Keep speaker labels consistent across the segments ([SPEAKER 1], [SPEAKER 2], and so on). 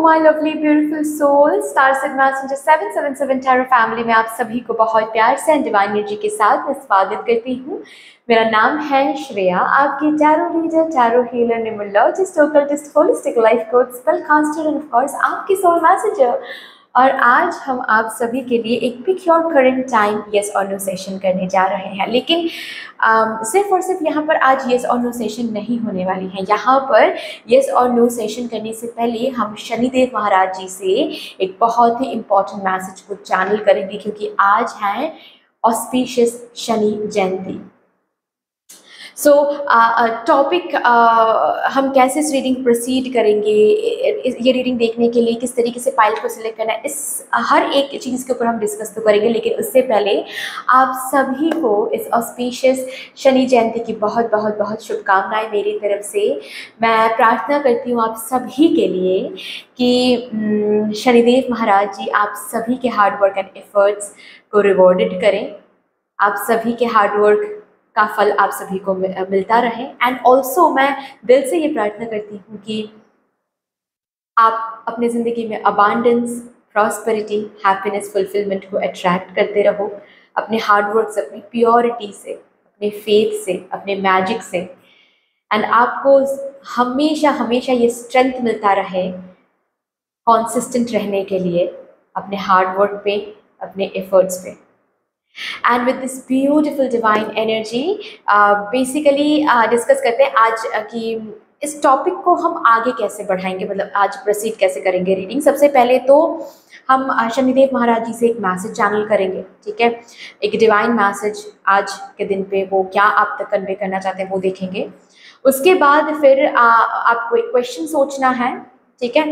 [SPEAKER 1] My lovely beautiful soul, star seed messenger 777 tarot family में आप सभी को बहुत प्यार से एंड डिवाइन एनर्जी के साथ मैं स्वागत करती हूँ। मेरा नाम है श्रेया, आपकी tarot reader, tarot healer, numerologist, occultist, holistic life coach, spell caster and of course आपकी सोल मैसेंजर। और आज हम आप सभी के लिए एक pick your current time yes और नो सेशन करने जा रहे हैं। लेकिन सिर्फ और सिर्फ यहाँ पर आज येस और नो सेशन नहीं होने वाली है। यहाँ पर येस और नो सेशन करने से पहले हम शनिदेव महाराज जी से एक बहुत ही इम्पोर्टेंट मैसेज को चैनल करेंगे, क्योंकि आज है ऑस्पिशियस शनि जयंती। सो टॉपिक हम कैसे इस रीडिंग प्रोसीड करेंगे, ये रीडिंग देखने के लिए किस तरीके से फाइल को सिलेक्ट करना है, इस हर एक चीज़ के ऊपर हम डिस्कस तो करेंगे। लेकिन उससे पहले आप सभी को इस ऑस्पिशियस शनि जयंती की बहुत बहुत बहुत शुभकामनाएं मेरी तरफ से। मैं प्रार्थना करती हूँ आप सभी के लिए कि शनिदेव महाराज जी आप सभी के हार्डवर्क एंड एफर्ट्स को रिवॉर्डेड करें, आप सभी के हार्डवर्क का फल आप सभी को मिलता रहे। एंड ऑल्सो मैं दिल से ये प्रार्थना करती हूँ कि आप अपनी ज़िंदगी में अबांडेंस, प्रॉस्पेरिटी, हैप्पीनेस, फुलफिलमेंट को अट्रैक्ट करते रहो, अपने हार्डवर्क से, अपनी प्योरिटी से, अपने फेथ से, अपने मैजिक से। एंड आपको हमेशा हमेशा ये स्ट्रेंथ मिलता रहे कॉन्सिस्टेंट रहने के लिए अपने हार्डवर्क पे, अपने एफर्ट्स पे। And with this beautiful divine energy basically discuss करते हैं आज कि इस टॉपिक को हम आगे कैसे बढ़ाएंगे, मतलब आज प्रोसीड कैसे करेंगे रीडिंग। सबसे पहले तो हम शनिदेव महाराज जी से एक मैसेज चैनल करेंगे, ठीक है, एक डिवाइन मैसेज आज के दिन पे वो क्या आप तक कन्वे करना चाहते हैं वो देखेंगे। उसके बाद फिर आपको एक क्वेश्चन सोचना है, ठीक है,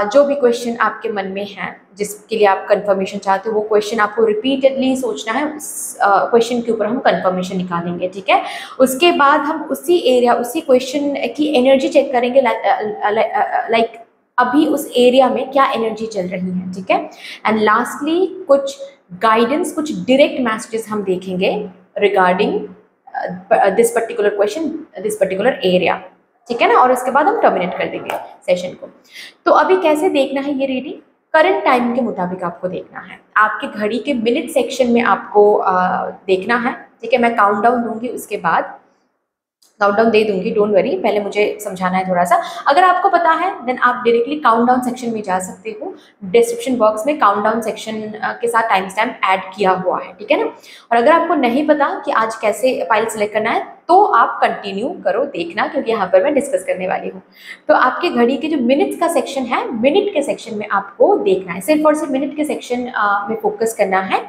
[SPEAKER 1] जो भी क्वेश्चन आपके मन में है जिसके लिए आप कंफर्मेशन चाहते हो वो क्वेश्चन आपको रिपीटेडली सोचना है, उस क्वेश्चन के ऊपर हम कंफर्मेशन निकालेंगे, ठीक है। उसके बाद हम उसी एरिया, उसी क्वेश्चन की एनर्जी चेक करेंगे, लाइक अभी उस एरिया में क्या एनर्जी चल रही है, ठीक है। एंड लास्टली कुछ गाइडेंस, कुछ डायरेक्ट मैसेजेस हम देखेंगे regarding this particular question, this particular area, ठीक है ना। और उसके बाद हम टर्मिनेट कर देंगे सेशन को। तो अभी कैसे देखना है ये रीडिंग, करंट टाइम के मुताबिक आपको देखना है, आपके घड़ी के मिनट सेक्शन में आपको देखना है, ठीक है। मैं काउंटडाउन दूंगी, उसके बाद काउंटडाउन दे दूंगी, डोंट वरी, पहले मुझे समझाना है थोड़ा सा। अगर आपको पता है देन आप डायरेक्टली काउंटडाउन सेक्शन में जा सकते हो, डिस्क्रिप्शन बॉक्स में काउंटडाउन सेक्शन के साथ टाइम स्टैम्प ऐड किया हुआ है, ठीक है ना। और अगर आपको नहीं पता कि आज कैसे फाइल सेलेक्ट करना है तो आप कंटिन्यू करो देखना, क्योंकि यहाँ पर मैं डिस्कस करने वाली हूँ। तो आपके घड़ी के जो मिनट्स का सेक्शन है, मिनट के सेक्शन में आपको देखना है, सिर्फ और सिर्फ मिनट के सेक्शन में फोकस करना है।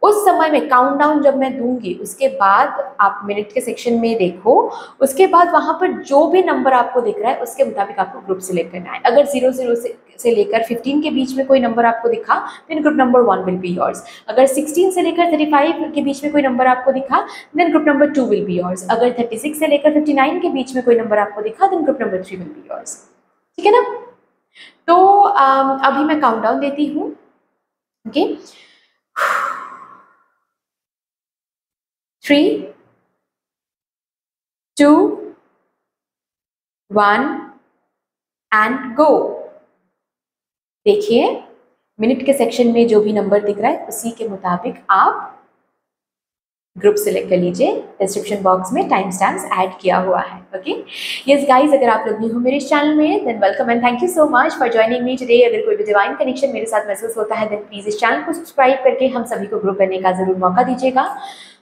[SPEAKER 1] उस समय में काउंटडाउन जब मैं दूंगी उसके बाद आप मिनट के सेक्शन में देखो, उसके बाद वहां पर जो भी नंबर आपको दिख रहा है उसके मुताबिक आपको ग्रुप सिलेक्ट करना है। अगर 00 से लेकर 15 के बीच में कोई नंबर आपको दिखा then group number 1 will be yours. अगर 16 से लेकर 35 के बीच में कोई नंबर आपको दिखा then group number 2 will be yours. अगर 36 से लेकर 59 के बीच में कोई नंबर आपको दिखा then group number 3 will be yours, ठीक है ना। तो अभी मैं काउंटडाउन देती हूँ, ओके। 3, 2, 1 and go. देखिए मिनट के सेक्शन में जो भी नंबर दिख रहा है उसी के मुताबिक आप ग्रुप सिलेक्ट कर लीजिए। डिस्क्रिप्शन बॉक्स में टाइम स्टैम्प्स ऐड किया हुआ है, ओके। यस गाइज, अगर आप लोग न्यू हो मेरे चैनल में than welcome and thank you so much for joining me today. अगर कोई भी डिवाइन कनेक्शन मेरे साथ महसूस होता है देन प्लीज इस चैनल को सब्सक्राइब करके हम सभी को ग्रुप करने का जरूर मौका दीजिएगा।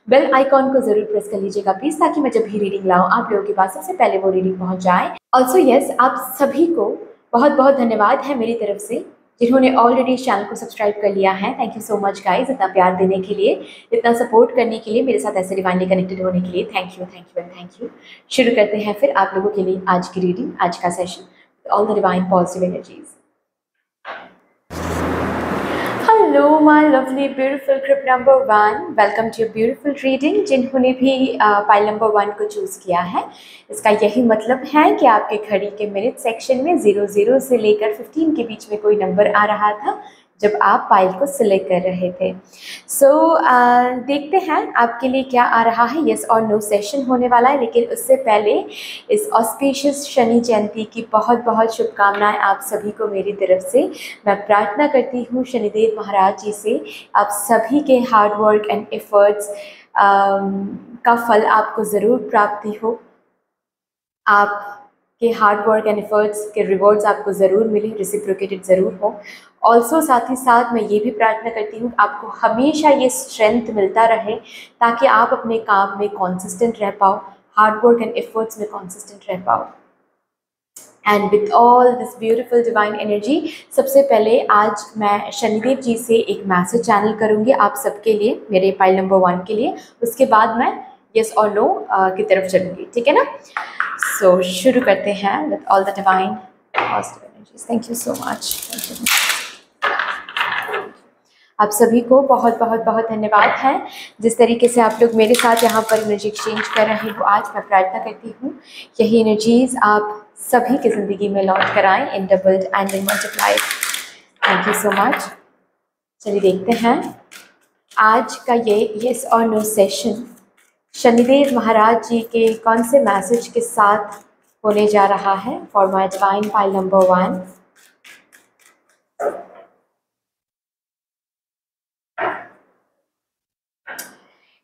[SPEAKER 1] बेल आइकॉन को जरूर प्रेस कर लीजिएगा प्लीज, ताकि मैं जब भी रीडिंग लाऊं आप लोगों के पास सबसे पहले वो रीडिंग पहुंच जाए। ऑल्सो यस, आप सभी को बहुत बहुत धन्यवाद है मेरी तरफ से जिन्होंने ऑलरेडी इस चैनल को सब्सक्राइब कर लिया है। Thank you so much guys, इतना प्यार देने के लिए, इतना सपोर्ट करने के लिए, मेरे साथ ऐसे डिवाइनली कनेक्टेड होने के लिए thank you, thank you and thank you. शुरू करते हैं फिर आप लोगों के लिए आज की रीडिंग, आज का session, all the divine positive energies. Hello my lovely beautiful group number 1, welcome to your beautiful reading. जिन्होंने भी फाइल नंबर 1 को चूज़ किया है, इसका यही मतलब है कि आपके घड़ी के मिनट सेक्शन में 00 से लेकर 15 के बीच में कोई नंबर आ रहा था जब आप फाइल को सिलेक्ट कर रहे थे। सो देखते हैं आपके लिए क्या आ रहा है। यस और नो सेशन होने वाला है, लेकिन उससे पहले इस ऑस्पिशियस शनि जयंती की बहुत बहुत शुभकामनाएं आप सभी को मेरी तरफ से। मैं प्रार्थना करती हूँ शनिदेव महाराज जी से आप सभी के हार्ड वर्क एंड एफर्ट्स का फल आपको ज़रूर प्राप्ति हो, आपके हार्ड वर्क एंड एफर्ट्स के रिवॉर्ड्स आपको ज़रूर मिले, रेसिप्रोकेटेड ज़रूर हो। ऑल्सो साथ ही साथ मैं ये भी प्रार्थना करती हूँ आपको हमेशा ये स्ट्रेंथ मिलता रहे ताकि आप अपने काम में कॉन्सिस्टेंट रह पाओ, हार्ड वर्क एंड एफर्ट्स में कॉन्सिस्टेंट रह पाओ। And with all this beautiful divine energy, सबसे पहले आज मैं शनिदेव जी से एक मैसेज चैनल करूँगी आप सबके लिए, मेरे पाइल नंबर 1 के लिए। उसके बाद मैं यस और नो की तरफ चलूँगी, ठीक है ना। सो शुरू करते हैं with all the divine positive energies. Thank you so much. आप सभी को बहुत बहुत बहुत धन्यवाद है जिस तरीके से आप लोग मेरे साथ यहाँ पर एनर्जी एक्सचेंज कर रहे हो। आज मैं प्रार्थना करती हूँ यही एनर्जीज आप सभी की ज़िंदगी में लौट कर आएँ in doubled and in multiplied. Thank you so much. चलिए देखते हैं आज का ये यस और नो सेशन शनिदेव महाराज जी के कौन से मैसेज के साथ होने जा रहा है for my divine pile number 1।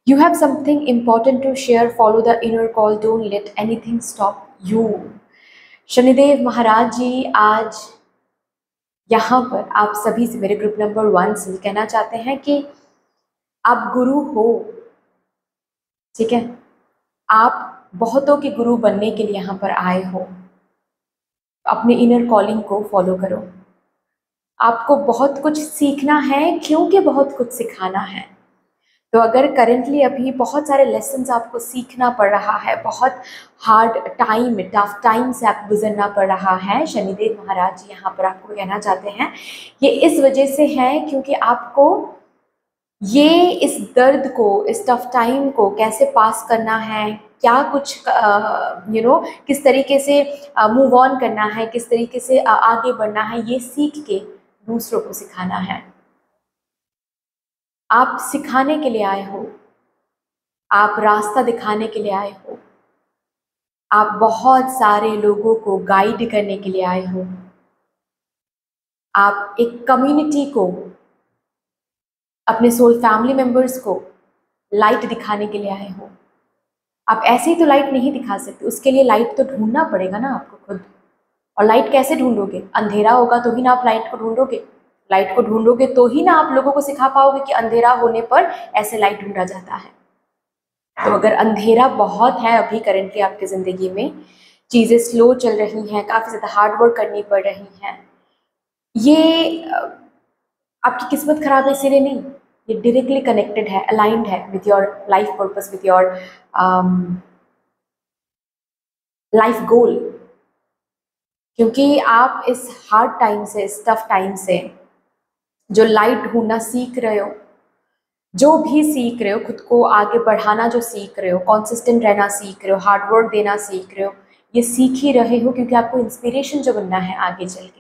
[SPEAKER 1] You have something important to share. Follow the inner call. Don't let anything stop you. Shanidev Maharaj ji आज यहाँ पर आप सभी से, मेरे ग्रुप नंबर 1 से कहना चाहते हैं कि आप गुरु हो, ठीक है। आप बहुतों के गुरु बनने के लिए यहाँ पर आए हो। अपने इनर कॉलिंग को फॉलो करो। आपको बहुत कुछ सीखना है क्योंकि बहुत कुछ सिखाना है। तो अगर करेंटली अभी बहुत सारे लेसन्स आपको सीखना पड़ रहा है, बहुत हार्ड टाइम, टफ टाइम से आपको गुजरना पड़ रहा है, शनिदेव महाराज जी यहाँ पर आपको कहना चाहते हैं ये इस वजह से है क्योंकि आपको ये इस दर्द को, इस टफ टाइम को कैसे पास करना है, क्या कुछ किस तरीके से मूव ऑन करना है, किस तरीके से आगे बढ़ना है, ये सीख के दूसरों को सिखाना है। आप सिखाने के लिए आए हो, आप रास्ता दिखाने के लिए आए हो, आप बहुत सारे लोगों को गाइड करने के लिए आए हो, आप एक कम्युनिटी को, अपने सोल फैमिली मेंबर्स को लाइट दिखाने के लिए आए हो। आप ऐसे ही तो लाइट नहीं दिखा सकते, उसके लिए लाइट तो ढूंढना पड़ेगा ना आपको खुद। और लाइट कैसे ढूंढोगे? अंधेरा होगा तो ही ना आप लाइट को ढूंढोगे। लाइट को ढूंढोगे तो ही ना आप लोगों को सिखा पाओगे कि अंधेरा होने पर ऐसे लाइट ढूंढा जाता है। तो अगर अंधेरा बहुत है अभी करेंटली आपकी ज़िंदगी में, चीज़ें स्लो चल रही हैं, काफ़ी ज़्यादा हार्ड वर्क करनी पड़ रही हैं, ये आपकी किस्मत खराब है इसीलिए नहीं, ये डायरेक्टली कनेक्टेड है, अलाइंड है with your life purpose, with your life goal. क्योंकि आप इस हार्ड टाइम से, इस टफ टाइम से जो लाइट ढूंढना सीख रहे हो, जो भी सीख रहे हो, खुद को आगे बढ़ाना जो सीख रहे हो, कॉन्सिस्टेंट रहना सीख रहे हो, हार्ड वर्क देना सीख रहे हो, ये सीख ही रहे हो क्योंकि आपको इंस्पिरेशन जो बनना है आगे चल के।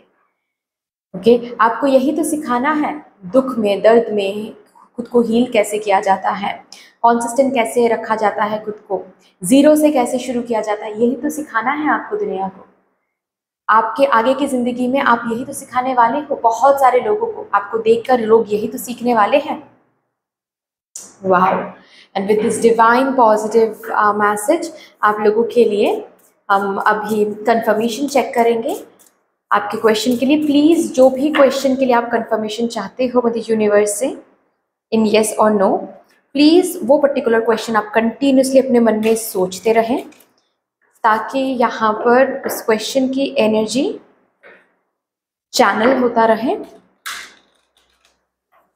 [SPEAKER 1] ओके, आपको यही तो सिखाना है, दुख में, दर्द में खुद को हील कैसे किया जाता है, कॉन्सिस्टेंट कैसे रखा जाता है, खुद को ज़ीरो से कैसे शुरू किया जाता है, यही तो सिखाना है आपको दुनिया को। आपके आगे की ज़िंदगी में आप यही तो सिखाने वाले हो। बहुत सारे लोगों को आपको देखकर लोग यही तो सीखने वाले हैं। Wow. And with this divine positive message आप लोगों के लिए हम अभी कंफर्मेशन चेक करेंगे आपके क्वेश्चन के लिए। प्लीज़ जो भी क्वेश्चन के लिए आप कंफर्मेशन चाहते हो मदर यूनिवर्स से इन येस और नो, प्लीज़ वो पर्टिकुलर क्वेश्चन आप कंटिन्यूसली अपने मन में सोचते रहें ताकि यहाँ पर उस क्वेश्चन की एनर्जी चैनल होता रहे।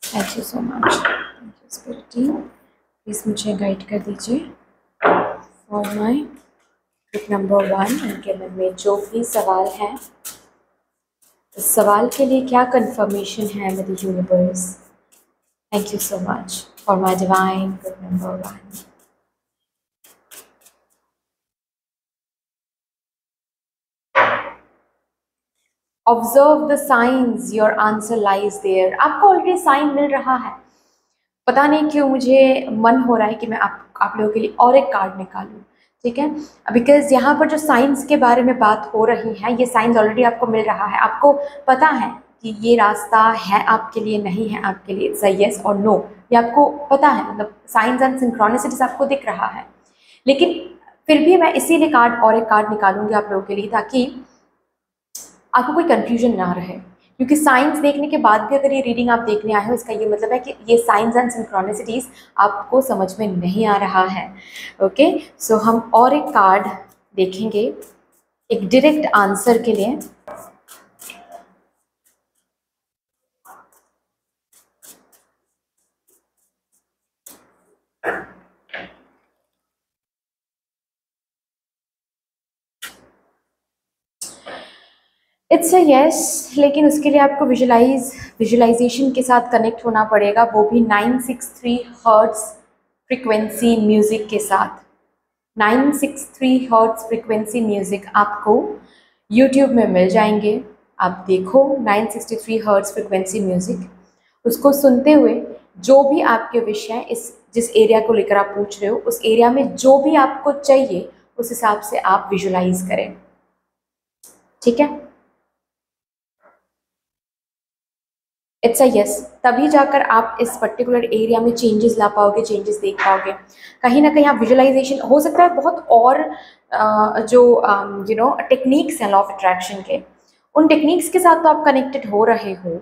[SPEAKER 1] Thank you so much. Thank you spirit team, please मुझे गाइड कर दीजिए फॉर माई ग्रुप नंबर 1। उनके मन में जो भी सवाल है, इस सवाल के लिए क्या कंफर्मेशन है mother universe. Thank you so much for my divine group number 1। Observe the signs, your answer lies there. आपको ऑलरेडी साइन मिल रहा है। पता नहीं क्यों मुझे मन हो रहा है कि मैं आप लोगों के लिए और एक कार्ड निकालूं, ठीक है, बिकॉज यहाँ पर जो साइंस के बारे में बात हो रही है, ये साइंस ऑलरेडी आपको मिल रहा है। आपको पता है कि ये रास्ता है आपके लिए, नहीं है आपके लिए, इट्स अ यस और नो, ये आपको पता है, मतलब साइंस एंड सिंक्रोनिसिटीज आपको दिख रहा है। लेकिन फिर भी मैं इसीलिए कार्ड और एक कार्ड निकालूंगी आप लोगों के लिए, ताकि आपको कोई कंफ्यूजन ना रहे। क्योंकि साइंस देखने के बाद भी अगर ये रीडिंग आप देखने आए हो, इसका ये मतलब है कि ये साइंस एंड सिंक्रोनिसिटीज आपको समझ में नहीं आ रहा है। ओके, सो हम और एक कार्ड देखेंगे एक डायरेक्ट आंसर के लिए। इट्स अ यस, लेकिन उसके लिए आपको विजुलाइजेशन के साथ कनेक्ट होना पड़ेगा, वो भी 963 हर्ट्ज फ्रिक्वेंसी म्यूजिक के साथ। 963 हर्ट्ज फ्रिक्वेंसी म्यूजिक आपको यूट्यूब में मिल जाएंगे। आप देखो 963 हर्ट्ज फ्रिक्वेंसी म्यूजिक, उसको सुनते हुए जो भी आपके विषय हैं, इस जिस एरिया को लेकर आप पूछ रहे हो, उस एरिया में जो भी आपको चाहिए उस हिसाब से आप विजुलाइज करें, ठीक है। इट्स अ यस, तभी जाकर आप इस पर्टिकुलर एरिया में चेंजेस ला पाओगे, चेंजेस देख पाओगे। कहीं ना कहीं आप विजुअलाइजेशन, हो सकता है बहुत और जो टेक्निक्स हैं लॉ ऑफ अट्रैक्शन के, उन टेक्निक्स के साथ तो आप कनेक्टेड हो रहे हो,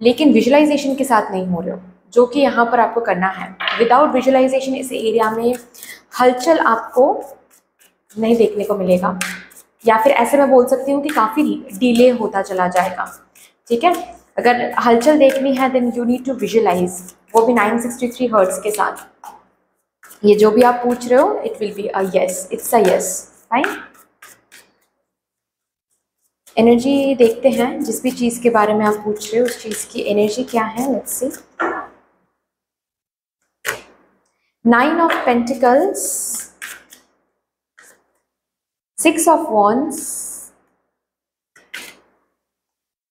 [SPEAKER 1] लेकिन विजुअलाइजेशन के साथ नहीं हो रहे हो, जो कि यहाँ पर आपको करना है। विदाउट विजुअलाइजेशन इस एरिया में हलचल आपको नहीं देखने को मिलेगा, या फिर ऐसे मैं बोल सकती हूँ कि काफ़ी डिले होता चला जाएगा, ठीक है। अगर हलचल देखनी है then you need to visualize, वो भी 963 हर्ट्ज के साथ। ये जो भी आप पूछ रहे हो it will be a yes, it's a yes, fine. Energy देखते हैं, जिस भी चीज़ के बारे में आप पूछ रहे हो उस चीज़ की एनर्जी क्या है, let's see. 9 of pentacles, 6 of wands,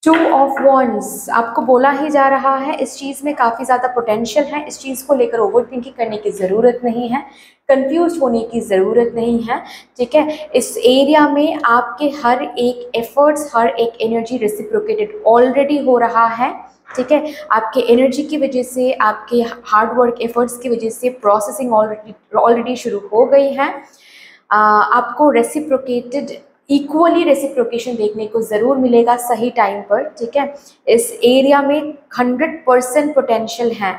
[SPEAKER 1] 2 of wands. आपको बोला ही जा रहा है इस चीज़ में काफ़ी ज़्यादा पोटेंशियल है, इस चीज़ को लेकर ओवर थिंकिंग करने की ज़रूरत नहीं है, कंफ्यूज होने की ज़रूरत नहीं है, ठीक है। इस एरिया में आपके हर एक एफर्ट्स, हर एक एनर्जी रेसिप्रोकेटेड ऑलरेडी हो रहा है, ठीक है। आपके एनर्जी की वजह से, आपके हार्ड वर्क एफर्ट्स की वजह से प्रोसेसिंग ऑलरेडी शुरू हो गई है। आपको रेसिप्रोकेटेड, इक्वली रेसिप्रोकेशन देखने को ज़रूर मिलेगा सही टाइम पर, ठीक है। इस एरिया में 100% पोटेंशियल है,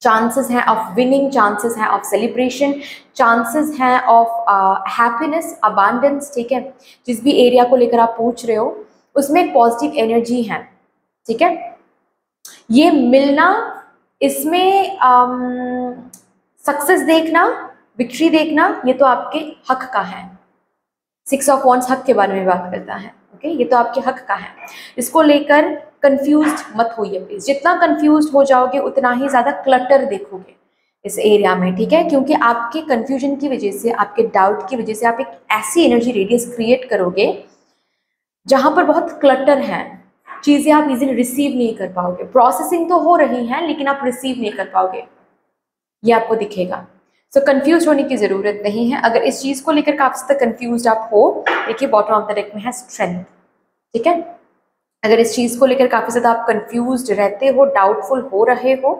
[SPEAKER 1] चांसेस हैं ऑफ विनिंग, चांसेस हैं ऑफ सेलिब्रेशन, चांसेस हैं ऑफ हैप्पीनेस, अबांडेंस, ठीक है। जिस भी एरिया को लेकर आप पूछ रहे हो उसमें एक पॉजिटिव एनर्जी है, ठीक है। ये मिलना, इसमें सक्सेस देखना, विक्ट्री देखना, ये तो आपके हक का है। 6 ऑफ वॉन्ड्स हक के बारे में बात करता है, ओके, ये तो आपके हक का है। इसको लेकर कंफ्यूज्ड मत होइए प्लीज, जितना कंफ्यूज्ड हो जाओगे उतना ही ज़्यादा क्लटर देखोगे इस एरिया में, ठीक है। क्योंकि आपके कंफ्यूजन की वजह से, आपके डाउट की वजह से आप एक ऐसी एनर्जी रेडियस क्रिएट करोगे जहां पर बहुत क्लटर है, चीज़ें आप इजीली रिसीव नहीं कर पाओगे। प्रोसेसिंग तो हो रही है लेकिन आप रिसीव नहीं कर पाओगे, ये आपको दिखेगा। सो कंफ्यूज होने की ज़रूरत नहीं है। अगर इस चीज़ को लेकर काफ़ी ज़्यादा कंफ्यूज आप हो, देखिए बॉटम ऑफ द डेक में है स्ट्रेंथ, ठीक है। अगर इस चीज़ को लेकर काफ़ी ज़्यादा आप कंफ्यूज रहते हो, डाउटफुल हो रहे हो,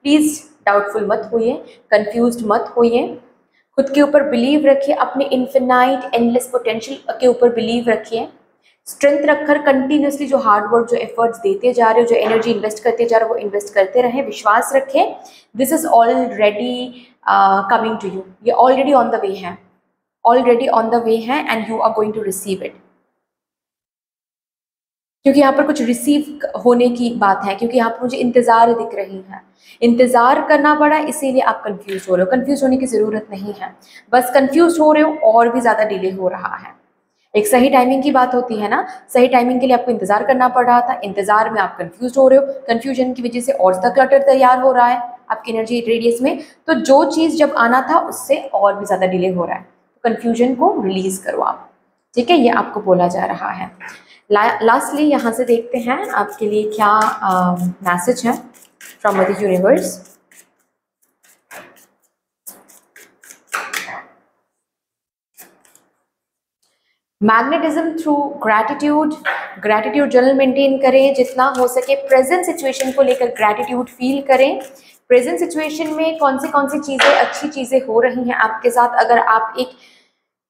[SPEAKER 1] प्लीज़ डाउटफुल मत होइए, कंफ्यूज मत होइए, खुद के ऊपर बिलीव रखिए, अपने इन्फिनाइट एंडलेस पोटेंशियल के ऊपर बिलीव रखिए। स्ट्रेंथ रखकर कंटिन्यूसली जो हार्ड वर्क, जो एफर्ट्स देते जा रहे हो, जो एनर्जी इन्वेस्ट करते जा रहे हो, वो इन्वेस्ट करते रहें, विश्वास रखें। This is already coming to you, ये ऑलरेडी ऑन द वे है, ऑलरेडी ऑन द वे है and you are going to receive it. क्योंकि यहाँ पर कुछ रिसीव होने की बात है, क्योंकि यहाँ पर मुझे इंतज़ार दिख रही है, इंतज़ार करना पड़ा, इसीलिए आप कंफ्यूज हो रहे हो। कंफ्यूज होने की ज़रूरत नहीं है, बस कंफ्यूज हो रहे हो और भी ज़्यादा डिले हो रहा है। एक सही टाइमिंग की बात होती है ना, सही टाइमिंग के लिए आपको इंतज़ार करना पड़ रहा था, इंतज़ार में आप कंफ्यूज हो रहे हो, कंफ्यूजन की वजह से और ज़्यादा क्लटर तैयार हो रहा है आपकी एनर्जी रेडियस में, तो जो चीज़ जब आना था उससे और भी ज़्यादा डिले हो रहा है। तो कन्फ्यूजन को रिलीज़ करो आप, ठीक है, ये आपको बोला जा रहा है। लास्टली यहाँ से देखते हैं आपके लिए क्या मैसेज है from the universe. Magnetism through gratitude, gratitude journal maintain करें, जितना हो सके प्रेजेंट सिचुएशन को लेकर ग्रैटिट्यूड फील करें। प्रेजेंट सिचुएशन में कौन सी चीज़ें अच्छी चीज़ें हो रही हैं आपके साथ। अगर आप एक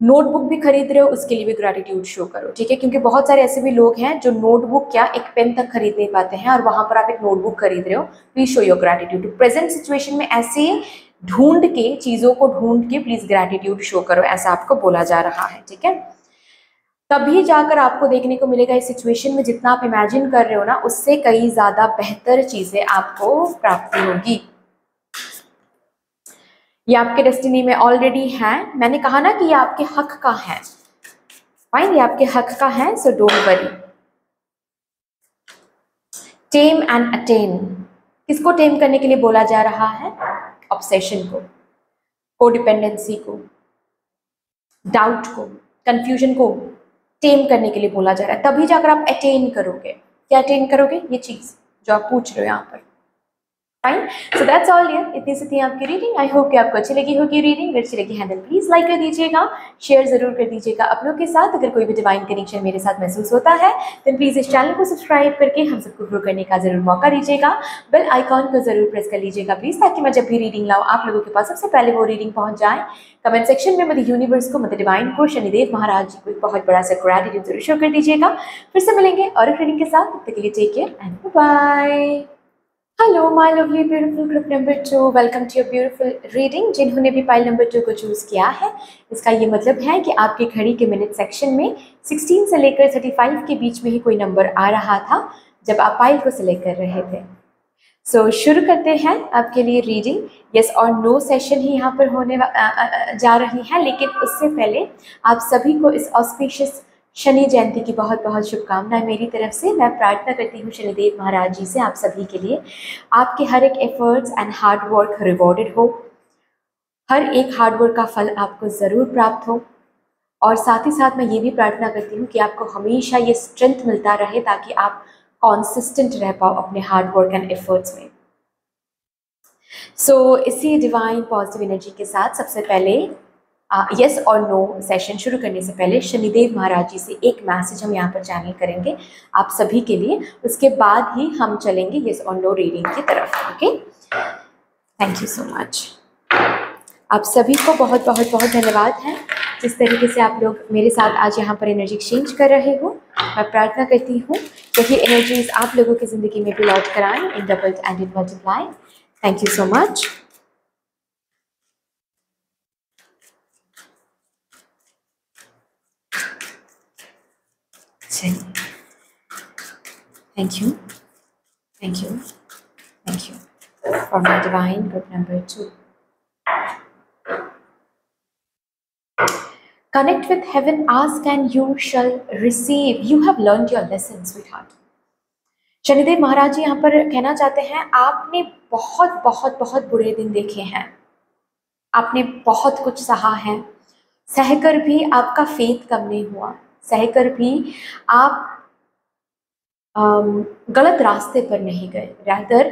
[SPEAKER 1] नोटबुक भी खरीद रहे हो उसके लिए भी ग्रैटिट्यूड शो करो, ठीक है, क्योंकि बहुत सारे ऐसे भी लोग हैं जो नोटबुक क्या एक पेन तक खरीद नहीं पाते हैं और वहां पर आप एक नोटबुक खरीद रहे हो। Please show your gratitude. Present situation में ऐसे ढूंढ के चीज़ों को ढूंढ के प्लीज ग्रैटिट्यूड शो करो, ऐसा आपको बोला जा रहा है, ठीक है। तभी जाकर आपको देखने को मिलेगा इस सिचुएशन में जितना आप इमेजिन कर रहे हो ना उससे कई ज़्यादा बेहतर चीज़ें आपको प्राप्ति होगी। ये आपके डेस्टिनी में ऑलरेडी है। मैंने कहा ना कि ये आपके हक का है, फाइन, ये आपके हक का है, so don't worry. Time and attain, किसको टेम करने के लिए बोला जा रहा है? ऑब्सेशन को, कोडिपेंडेंसी को, डाउट को, कंफ्यूजन को टेम करने के लिए बोला जा रहा है। तभी जाकर आप अटेन करोगे। क्या अटेन करोगे? ये चीज जो आप पूछ रहे हो यहाँ पर, fine. So that's all here. इतनी सी थी आपकी रीडिंग। आई होप कि आपको अच्छी लगी होगी रीडिंग। अगर अच्छी लगी है देन प्लीज लाइक कर दीजिएगा, शेयर जरूर कर दीजिएगा अपनों के साथ। अगर कोई भी डिवाइन कनेक्शन मेरे साथ महसूस होता है देन प्लीज इस चैनल को सब्सक्राइब करके हम सबको ग्रो करने का जरूर मौका दीजिएगा। बेल आइकॉन को जरूर प्रेस कर लीजिएगा प्लीज, ताकि मैं जब भी रीडिंग लाऊं आप लोगों के पास सबसे पहले वो रीडिंग पहुंच जाए। कमेंट सेक्शन में मदर यूनिवर्स को, मदर डिवाइन को, शनिदेव महाराज जी को एक बहुत बड़ा सा ग्रैटिट्यूड जरूर शो कर दीजिएगा। फिर से मिलेंगे और एक रीडिंग के साथ, तब तक के लिए take care and bye. Hello my lovely beautiful group number 2, welcome to your beautiful reading. जिन्होंने भी पाइल नंबर 2 को चूज़ किया है, इसका ये मतलब है कि आपकी घड़ी के मिनट सेक्शन में 16 से लेकर 35 के बीच में ही कोई नंबर आ रहा था जब आप पाइल को सिलेक्ट कर रहे थे। सो शुरू करते हैं आपके लिए रीडिंग। यस और नो सेशन ही यहाँ पर होने जा रही है, लेकिन उससे पहले आप सभी को इस ऑस्पिशियस शनि जयंती की बहुत बहुत शुभकामनाएं मेरी तरफ से। मैं प्रार्थना करती हूँ शनिदेव महाराज जी से आप सभी के लिए आपके हर एक efforts and hard work rewarded हो, हर एक हार्ड वर्क का फल आपको ज़रूर प्राप्त हो। और साथ ही साथ मैं ये भी प्रार्थना करती हूँ कि आपको हमेशा ये स्ट्रेंथ मिलता रहे ताकि आप कॉन्सिस्टेंट रह पाओ अपने हार्ड वर्क एंड एफर्ट्स में। सो इसी डिवाइन पॉजिटिव एनर्जी के साथ सबसे पहले यस और नो सेशन शुरू करने से पहले शनिदेव महाराज जी से एक मैसेज हम यहाँ पर चैनल करेंगे आप सभी के लिए। उसके बाद ही हम चलेंगे यस और नो रीडिंग की तरफ। Okay, thank you so much. आप सभी को बहुत बहुत बहुत धन्यवाद है जिस तरीके से आप लोग मेरे साथ आज यहाँ पर एनर्जी एक्सचेंज कर रहे हो। मैं प्रार्थना करती हूँ कि ये एनर्जीज आप लोगों की ज़िंदगी में भी लौट कर आएँ in doubled and in multiply. Thank you so much. Thank you, thank you, thank you for my divine group number 2. Connect with heaven, ask and you shall receive. You have learned your lesson, sweetheart. Shanidev Maharaj ji यहाँ पर कहना चाहते हैं आपने बहुत बहुत बहुत बुरे दिन देखे हैं, आपने बहुत कुछ सहा है, सहकर भी आपका फेथ कम नहीं हुआ, सहकर भी आप गलत रास्ते पर नहीं गए। रैदर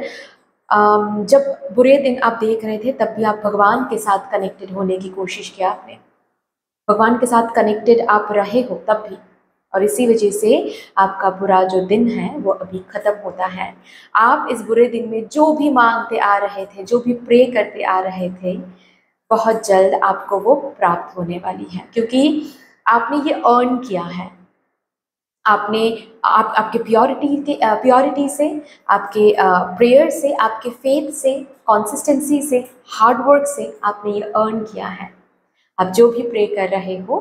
[SPEAKER 1] जब बुरे दिन आप देख रहे थे तब भी आप भगवान के साथ कनेक्टेड होने की कोशिश किया, आपने भगवान के साथ कनेक्टेड आप रहे हो तब भी, और इसी वजह से आपका बुरा जो दिन है वो अभी ख़त्म होता है। आप इस बुरे दिन में जो भी मांगते आ रहे थे, जो भी प्रे करते आ रहे थे, बहुत जल्द आपको वो प्राप्त होने वाली है, क्योंकि आपने ये अर्न किया है। आपने आपके प्योरिटी से, आपके प्रेयर से, आपके फेथ से, कंसिस्टेंसी से, हार्ड वर्क से आपने ये अर्न किया है। आप जो भी प्रे कर रहे हो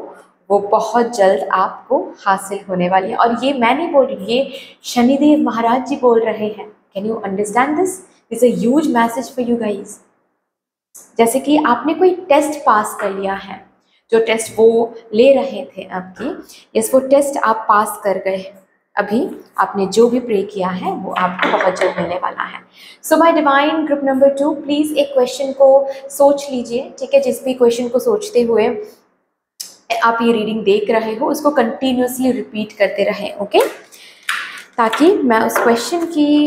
[SPEAKER 1] वो बहुत जल्द आपको हासिल होने वाली है। और ये मैं नहीं बोल रही, ये शनिदेव महाराज जी बोल रहे हैं। Can you understand this? It's a huge message for you guys. जैसे कि आपने कोई टेस्ट पास कर लिया है, जो टेस्ट वो ले रहे थे आपकी, यस वो टेस्ट आप पास कर गए। अभी आपने जो भी प्रे किया है वो आपको बहुत जल्द मिलने वाला है। So my divine group number 2, please एक क्वेश्चन को सोच लीजिए, ठीक है। जिस भी क्वेश्चन को सोचते हुए आप ये रीडिंग देख रहे हो उसको कंटिन्यूसली रिपीट करते रहें, ओके, ताकि मैं उस क्वेश्चन की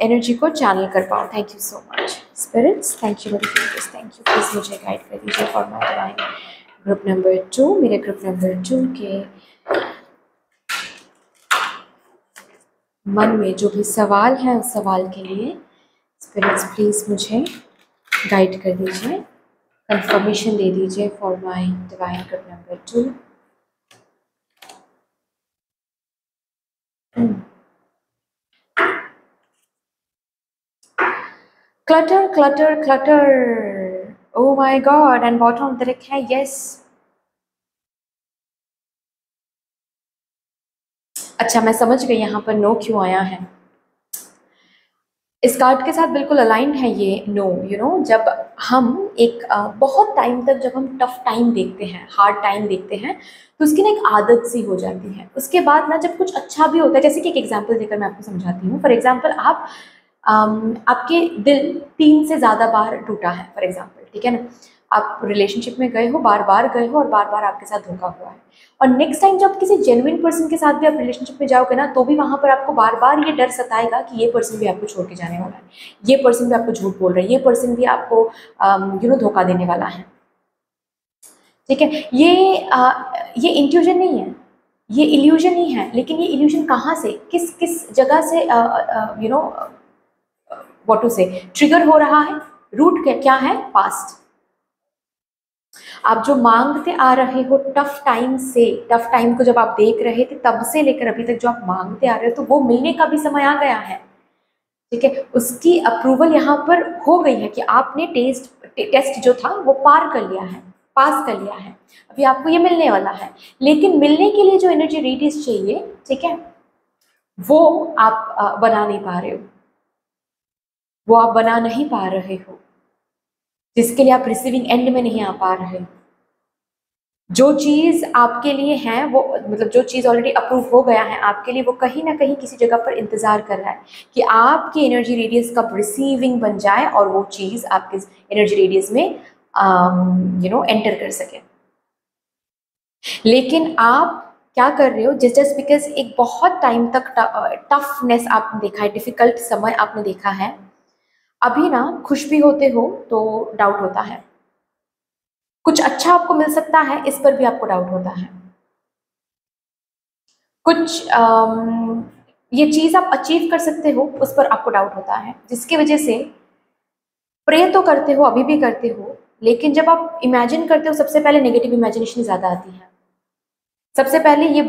[SPEAKER 1] एनर्जी को चैनल कर पाऊँ। Thank you so much spirits, thank you universe, thank you. Please मुझे गाइड कर दीजिए for my divine group number 2, मेरे ग्रुप नंबर 2 के मन में जो भी सवाल है उस सवाल के लिए स्पिरिट्स प्लीज़ मुझे गाइड कर दीजिए, कंफर्मेशन दे दीजिए for my divine group number 2। Clutter clutter clutter, O my God, and bottom of the deck है यस। अच्छा मैं समझ गई यहाँ पर नो क्यों आया है। इस कार्ड के साथ बिल्कुल अलाइंड है ये नो, यू नो, जब हम एक बहुत टाइम तक जब हम टफ टाइम देखते हैं, हार्ड टाइम देखते हैं, तो उसकी ना एक आदत सी हो जाती है। उसके बाद ना जब कुछ अच्छा भी होता है, जैसे कि एक एग्जांपल देकर मैं आपको समझाती हूँ। फॉर एग्जांपल आप आपके दिल 3 से ज़्यादा बार टूटा है फॉर एग्जांपल, ठीक है ना, आप रिलेशनशिप में गए हो, बार बार गए हो और बार बार आपके साथ धोखा हुआ है, और नेक्स्ट टाइम जब किसी जेन्युइन पर्सन के साथ भी आप रिलेशनशिप में जाओगे ना, तो भी वहाँ पर आपको बार बार ये डर सताएगा कि ये पर्सन भी आपको छोड़ के जाने वाला है, ये पर्सन भी आपको झूठ बोल रहा है, ये पर्सन भी आपको यू नो धोखा देने वाला है, ठीक है। ये इंट्यूजन नहीं है, ये इल्यूजन ही है, लेकिन ये इल्यूजन कहाँ से, किस किस जगह से यू नो व्हाट टू से ट्रिगर हो रहा है, रूट क्या है, पास्ट। आप जो मांगते आ रहे हो टफ टाइम से, टफ टाइम को जब आप देख रहे थे तब से लेकर अभी तक जो आप मांगते आ रहे हो, तो वो मिलने का भी समय आ गया है, ठीक है। उसकी अप्रूवल यहाँ पर हो गई है कि आपने टेस्ट जो था वो पार कर लिया है, पास कर लिया है, अभी आपको ये मिलने वाला है। लेकिन मिलने के लिए जो एनर्जी रेडियस चाहिए, ठीक है, वो आप बना नहीं पा रहे हो, वो आप बना नहीं पा रहे हो, जिसके लिए आप रिसीविंग एंड में नहीं आ पा रहे हो। जो चीज़ आपके लिए है वो, मतलब जो चीज़ ऑलरेडी अप्रूव हो गया है आपके लिए, वो कहीं ना कहीं किसी जगह पर इंतज़ार कर रहा है कि आपकी एनर्जी रेडियस कब रिसीविंग बन जाए और वो चीज़ आपके एनर्जी रेडियस में यू नो एंटर कर सके। लेकिन आप क्या कर रहे हो, जस्ट बिकॉज एक बहुत टाइम तक टफनेस आपने देखा है, डिफ़िकल्ट समय आपने देखा है, अभी ना खुश भी होते हो तो डाउट होता है, कुछ अच्छा आपको मिल सकता है इस पर भी आपको डाउट होता है, कुछ ये चीज़ आप अचीव कर सकते हो उस पर आपको डाउट होता है, जिसकी वजह से प्रे तो करते हो, अभी भी करते हो, लेकिन जब आप इमेजिन करते हो सबसे पहले नेगेटिव इमेजिनेशन ज़्यादा आती है। सबसे पहले ये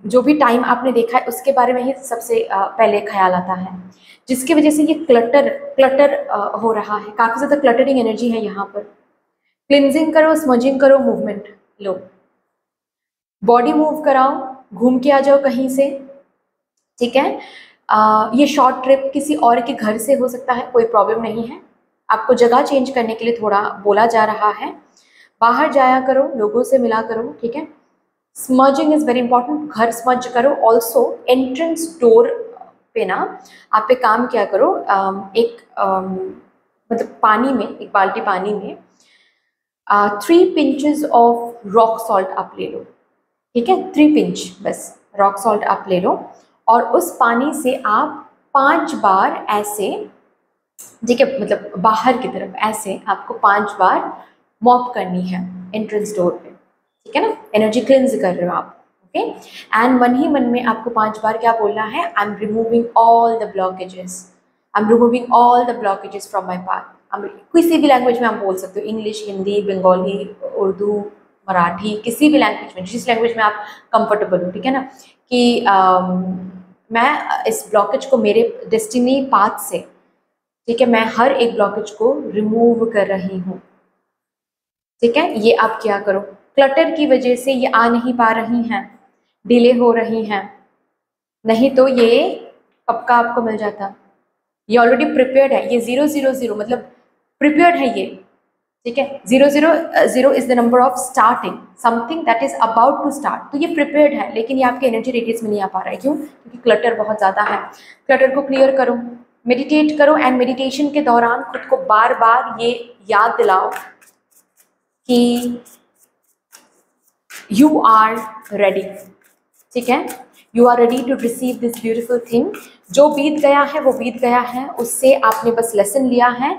[SPEAKER 1] जो भी टाइम आपने देखा है उसके बारे में ही सबसे पहले ख्याल आता है, जिसकी वजह से ये क्लटर क्लटर हो रहा है, काफ़ी ज़्यादा क्लटरिंग एनर्जी है यहाँ पर। क्लिनजिंग करो, स्मजिंग करो, मूवमेंट लो, बॉडी मूव कराओ, घूम के आ जाओ कहीं से, ठीक है। ये शॉर्ट ट्रिप किसी और के घर से हो सकता है, कोई प्रॉब्लम नहीं है, आपको जगह चेंज करने के लिए थोड़ा बोला जा रहा है, बाहर जाया करो, लोगों से मिला करो, ठीक है। स्मजिंग इज़ वेरी इंपॉर्टेंट, घर स्मज करो। ऑल्सो एंट्रेंस डोर पे ना आप एक काम किया करो, एक मतलब पानी में, एक बाल्टी पानी में 3 पिंचेस ऑफ रॉक सॉल्ट आप ले लो, ठीक है, 3 पिंच बस रॉक सॉल्ट आप ले लो, और उस पानी से आप 5 बार ऐसे, ठीक है, मतलब बाहर की तरफ ऐसे आपको 5 बार मॉप करनी है एंट्रेंस डोर पे, ठीक है ना, एनर्जी क्लिंज कर रहे हो आप, ओके। एंड मन ही मन में आपको 5 बार क्या बोलना है, I am removing all the blockages, I am removing all the blockages from my path. किसी भी लैंग्वेज में आप बोल सकते हो, इंग्लिश, हिंदी, बंगाली, उर्दू, मराठी, किसी भी लैंग्वेज में, जिस लैंग्वेज में आप कंफर्टेबल हो, ठीक है ना, कि मैं इस ब्लॉकेज को मेरे डेस्टिनी पाथ से, ठीक है, मैं हर एक ब्लॉकेज को रिमूव कर रही हूँ, ठीक है। ये आप क्या करो, क्लटर की वजह से ये आ नहीं पा रही हैं, डिले हो रही हैं, नहीं तो ये पक्का आपको मिल जाता, ये ऑलरेडी प्रिपेयर्ड है, ये 000 मतलब प्रिपेयर्ड है ये, ठीक है। 000 is the number of starting something that is about to start, तो ये प्रिपेयर्ड है, लेकिन ये आपके एनर्जी रेडियस में नहीं आ पा रहा है, क्यों, क्योंकि क्लटर बहुत ज़्यादा है। क्लटर को क्लियर करो, मेडिटेट करो, एंड मेडिटेशन के दौरान खुद को बार बार ये याद दिलाओ कि यू आर रेडी, ठीक है, you are ready to receive this beautiful thing. जो बीत गया है वो बीत गया है, उससे आपने बस लेसन लिया है,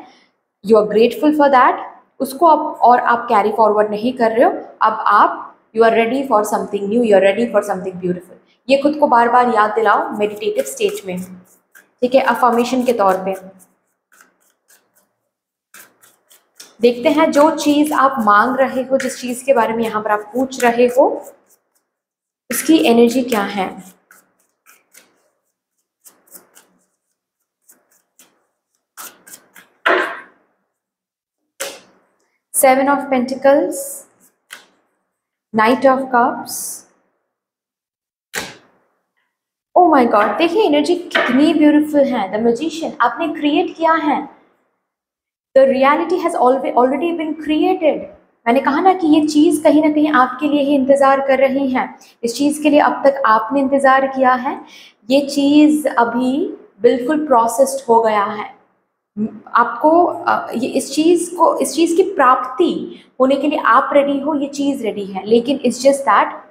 [SPEAKER 1] you are grateful for that, उसको आप कैरी फॉरवर्ड नहीं कर रहे हो। अब आप you are ready for something new, you are ready for something beautiful. ये खुद को बार बार याद दिलाओ मेडिटेटिव स्टेज में, ठीक है, अफर्मेशन के तौर पे। देखते हैं जो चीज़ आप मांग रहे हो, जिस चीज़ के बारे में यहाँ पर आप पूछ रहे हो, उसकी एनर्जी क्या है। Seven of pentacles, knight of cups, oh my god, देखिए एनर्जी कितनी ब्यूटीफुल है। द मैजिशियन, आपने क्रिएट किया है, the reality has already been created. मैंने कहा ना कि ये चीज़ कहीं ना कहीं आपके लिए ही इंतज़ार कर रही है। इस चीज़ के लिए अब तक आपने इंतज़ार किया है, ये चीज़ अभी बिल्कुल प्रोसेस्ड हो गया है। आपको ये इस चीज़ की प्राप्ति होने के लिए आप रेडी हो, ये चीज़ रेडी है, लेकिन it's just that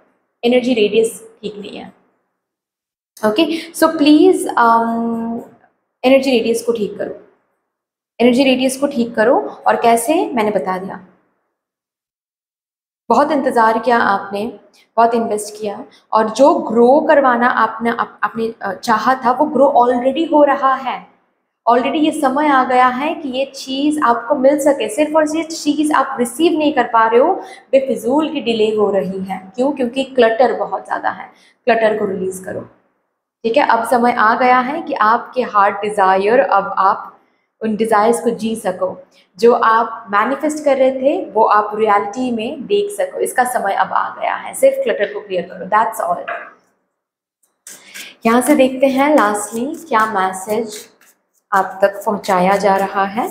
[SPEAKER 1] energy radius ठीक नहीं है। Okay, so please energy radius को ठीक करो, एनर्जी रेडियस को ठीक करो। और कैसे, मैंने बता दिया। बहुत इंतज़ार किया आपने, बहुत इन्वेस्ट किया, और जो ग्रो करवाना आपने चाहा था वो ग्रो ऑलरेडी हो रहा है। ऑलरेडी ये समय आ गया है कि ये चीज़ आपको मिल सके। सिर्फ और सिर्फ चीज़ आप रिसीव नहीं कर पा रहे हो, बेफिजूल की डिले हो रही है। क्यों? क्योंकि क्लटर बहुत ज़्यादा है। क्लटर को रिलीज़ करो, ठीक है। अब समय आ गया है कि आपके हार्ट डिज़ायर, अब आप उन डिज़ायर्स को जी सको। जो आप मैनिफेस्ट कर रहे थे वो आप रियलिटी में देख सको। इसका समय अब आ गया है। सिर्फ क्लटर को क्लियर करो, दैट्स ऑल। यहाँ से देखते हैं लास्टली क्या मैसेज आप तक पहुंचाया जा रहा है।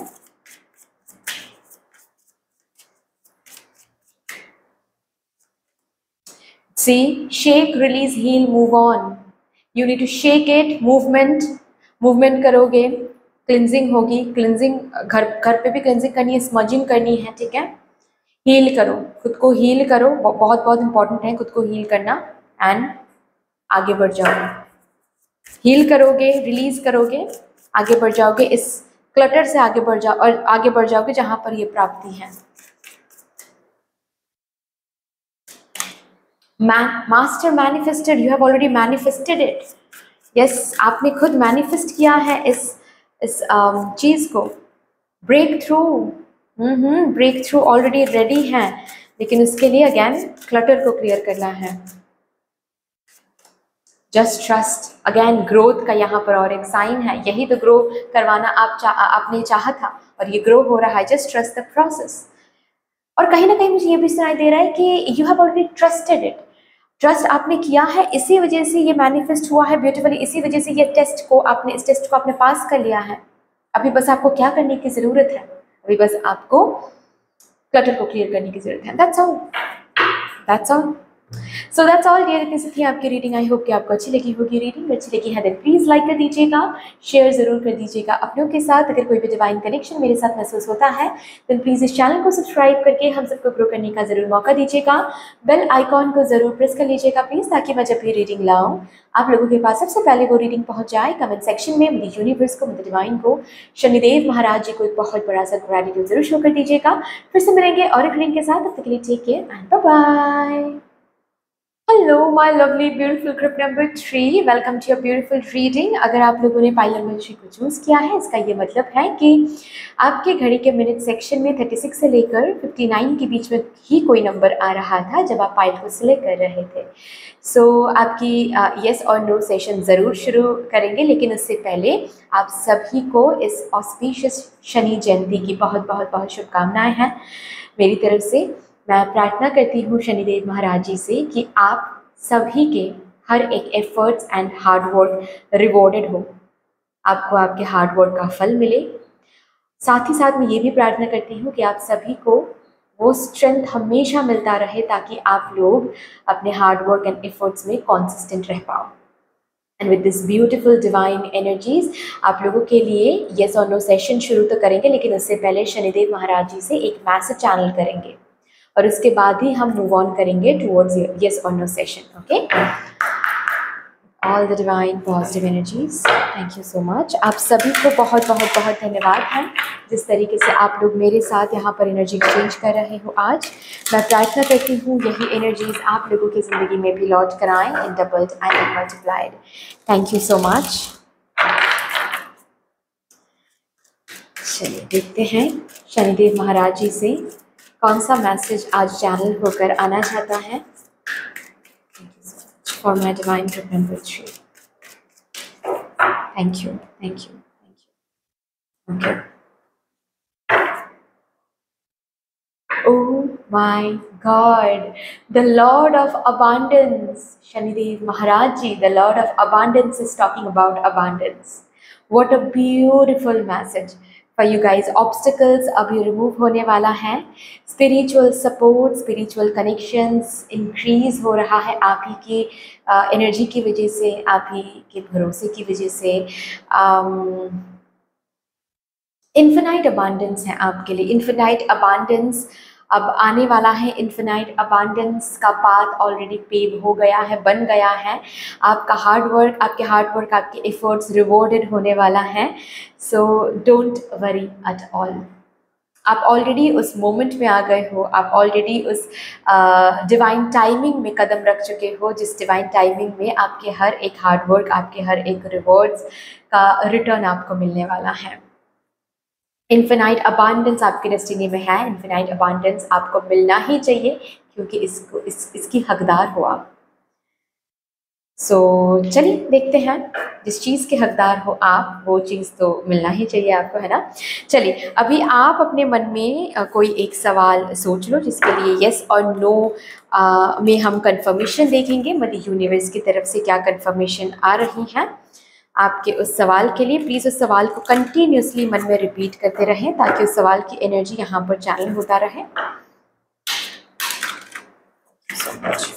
[SPEAKER 1] See, shake, release, heal, move on. You need to shake it. Movement करोगे, क्लिनजिंग होगी। क्लिनजिंग घर पे भी क्लिनजिंग करनी है, स्मजिंग करनी है, ठीक है। हील करो, खुद को हील करो, बहुत बहुत इंपॉर्टेंट है खुद को हील करना। एंड आगे बढ़ जाओगे, हील करोगे, रिलीज करोगे, आगे बढ़ जाओगे। इस क्लटर से आगे बढ़ जाओ, और आगे बढ़ जाओगे जहां पर ये प्राप्ति है। Master manifested, you have already manifested it. Yes, आपने खुद मैनिफेस्ट किया है इस चीज़ को। Breakthrough, breakthrough already ready है, लेकिन उसके लिए अगेन क्लटर को क्लियर करना है। जस्ट ट्रस्ट, अगेन ग्रोथ का यहाँ पर और एक साइन है। यही तो ग्रो करवाना आपने चाहा था, और ये ग्रो हो रहा है। Just trust the process. और कहीं ना कहीं मुझे ये भी सुनाई दे रहा है कि you have already trusted it. Trust आपने किया है, इसी वजह से ये मैनिफेस्ट हुआ है ब्यूटीफुली। इसी वजह से ये इस टेस्ट को आपने पास कर लिया है। अभी बस आपको क्या करने की ज़रूरत है? अभी बस आपको क्लटर को क्लियर करने की ज़रूरत है। That's all, that's all. So that's all dear. इतनी सी थी आपकी रीडिंग। आई होप कि आपको अच्छी लगी होगी रीडिंग। अच्छी लगी है तो प्लीज़ लाइक कर दीजिएगा, शेयर ज़रूर कर दीजिएगा अपनों के साथ। अगर कोई भी डिवाइन कनेक्शन मेरे साथ महसूस होता है तो प्लीज़ इस चैनल को सब्सक्राइब करके हम सबको ग्रो करने का ज़रूर मौका दीजिएगा। बेल आइकॉन को ज़रूर प्रेस कर लीजिएगा प्लीज़, ताकि मैं जब भी रीडिंग लाऊँ आप लोगों के पास सबसे पहले वो रीडिंग पहुँच जाए। कमेंट सेक्शन में मेरी यूनिवर्स को, मेरे डिवाइन को, शनिदेव महाराज जी को एक बहुत बड़ा सा ग्रैटिट्यूड जरूर शो कर दीजिएगा। फिर से मिलेंगे और एक रीडिंग के साथ। तब तक के लिए take care and bye bye. Hello my lovely beautiful group number 3, welcome to your beautiful reading. अगर आप लोगों ने पाइल नंबर 3 को चूज़ किया है, इसका ये मतलब है कि आपके घड़ी के मिनट सेक्शन में 36 से लेकर 59 के बीच में ही कोई नंबर आ रहा था जब आप पाइल को सिलेक्ट कर रहे थे। सो आपकी येस और नो सेशन ज़रूर शुरू करेंगे, लेकिन उससे पहले आप सभी को इस ऑस्पिशियस शनि जयंती की बहुत बहुत बहुत शुभकामनाएँ हैं मेरी तरफ से। मैं प्रार्थना करती हूँ शनिदेव महाराज जी से कि आप सभी के हर एक efforts and hard work rewarded हो, आपको आपके हार्ड वर्क का फल मिले। साथ ही साथ मैं ये भी प्रार्थना करती हूँ कि आप सभी को वो स्ट्रेंथ हमेशा मिलता रहे, ताकि आप लोग अपने हार्ड वर्क एंड एफर्ट्स में कॉन्सिस्टेंट रह पाओ। And with this beautiful divine energies आप लोगों के लिए येस और नो सेशन शुरू तो करेंगे, लेकिन उससे पहले शनिदेव महाराज जी से एक मैसेज चैनल करेंगे। और उसके बाद ही हम मूव ऑन करेंगे टुवर्ड्स यस और no session. Okay, all the divine positive energies, thank you so much. आप सभी को बहुत बहुत बहुत धन्यवाद है जिस तरीके से आप लोग मेरे साथ यहाँ पर एनर्जी एक्सचेंज कर रहे हो आज। मैं प्रार्थना करती हूँ यही एनर्जीज आप लोगों की ज़िंदगी में भी लौट कर आएँ in doubled and multiplied. Thank you so much. चलिए देखते हैं शनिदेव महाराज जी से कौन सा मैसेज आज चैनल होकर आना चाहता है। For my divine remembrance, thank you, thank you, thank you. Okay, oh my God, the Lord of Abundance, Shanidev Maharaj Ji, the Lord of Abundance is talking about abundance. What a beautiful message for you guys. Obstacles अभी remove होने वाला है, spiritual support, spiritual connections increase हो रहा है आप ही की energy की वजह से, आप ही के भरोसे की वजह से। इन्फिनाइट अबांडेंस है आपके लिए, इन्फिनाइट अबांडेंस अब आने वाला है। इन्फिनाइट अबांडेंस का पाथ ऑलरेडी पेव हो गया है, बन गया है। आपका हार्ड वर्क, आपके एफर्ट्स रिवॉर्डेड होने वाला है। So don't worry at all, आप ऑलरेडी उस मोमेंट में आ गए हो, आप ऑलरेडी उस डिवाइन टाइमिंग में कदम रख चुके हो, जिस डिवाइन टाइमिंग में आपके हर एक हार्ड वर्क, आपके हर एक रिवॉर्ड्स का रिटर्न आपको मिलने वाला है। इन्फिनाइट अबांडेंस आपकी डेस्टिनी में है, इन्फिनाइट अबांडेंस आपको मिलना ही चाहिए क्योंकि इसकी हकदार हो आप। सो चलिए देखते हैं, जिस चीज़ के हकदार हो आप वो चीज़ तो मिलना ही चाहिए आपको, है ना। चलिए अभी आप अपने मन में कोई एक सवाल सोच लो जिसके लिए यस और नो में हम कंफर्मेशन देखेंगे। मतलब यूनिवर्स की तरफ से क्या कंफर्मेशन आ रही है आपके उस सवाल के लिए। प्लीज़ उस सवाल को कंटिन्यूसली मन में रिपीट करते रहें ताकि उस सवाल की एनर्जी यहाँ पर चैनल होता रहे। so much.